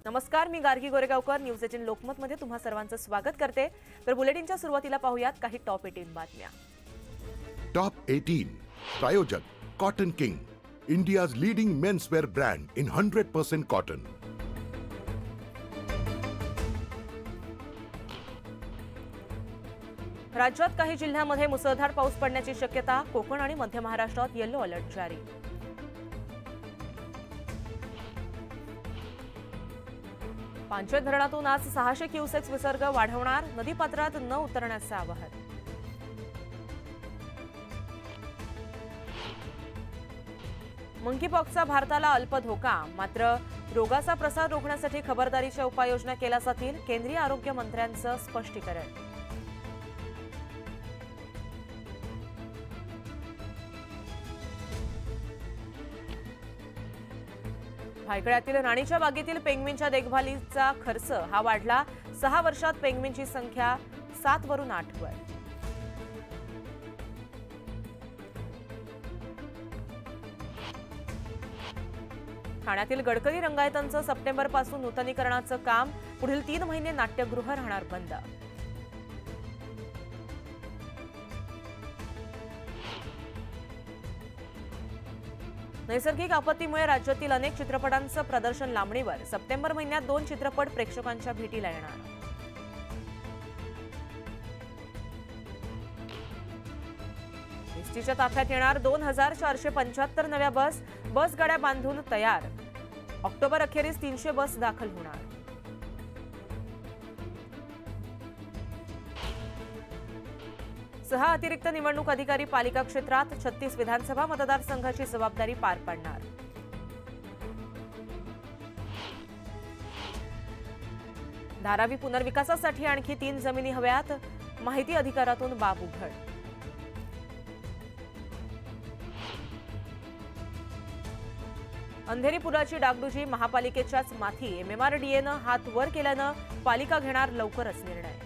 नमस्कार, मी गार्गी गोरेगावकर. न्यूज 18 लोकमतमध्ये तुम्हा सर्वांचं स्वागत करते. तर बुलेटिनच्या सुरुवातीला पाहूयात काही टॉप 18 बातम्या. टॉप 18 प्रायोजक cotton king, India's leading menswear brand in 100% cotton. राज्यात काही जिल्ह्यांमध्ये मुसळधार पाऊस पडण्याची शक्यता. कोकण आणि मध्य महाराष्ट्रात येलो अलर्ट जारी. पांचेत धरणातून आज 600 क्युसेक्स विसर्ग वाढवणार. नदीपात्रात न उतरण्याचे आवाहन. मंकीपॉक्सचा भारताला अल्प धोका, मात्र रोगाचा प्रसार रोखण्यासाठी खबरदारीच्या उपाययोजना केल्या जातील. केंद्रीय आरोग्य मंत्र्यांचं स्पष्टीकरण. भायखळ्यातील राणीच्या बागेतील पेंग्विनच्या देखभालीचा खर्च हा वाढला. 6 वर्षात पेंग्विनची संख्या 7 वरून 8 वर. ठाण्यातील गडकरी रंगायतांचं सप्टेंबरपासून नूतनीकरणाचं काम. पुढील 3 महिने नाट्यगृह राहणार बंद. नैसर्गिक आपत्तीमुळे राज्यातील अनेक चित्रपटांचं प्रदर्शन लांबणीवर. सप्टेंबर महिन्यात 2 चित्रपट प्रेक्षकांच्या भेटीला येणार. एसटीच्या ताफ्यात येणार 2475 नव्या बस गाड्या बांधून तयार. ऑक्टोबर अखेरीस 300 बस दाखल होणार. सहा अतिरिक्त निवडणूक अधिकारी पालिका क्षेत्रात. 36 विधानसभा मतदारसंघाची जबाबदारी पार पाडणार. धारावी पुनर्विकासासाठी आणखी 3 जमिनी हव्यात. माहिती अधिकारातून बाब उघड. अंधेरी पुलाची डागडुजी महापालिकेच्याच माथी. MMRDAनं हात वर केल्यानं पालिका घेणार लवकरच निर्णय.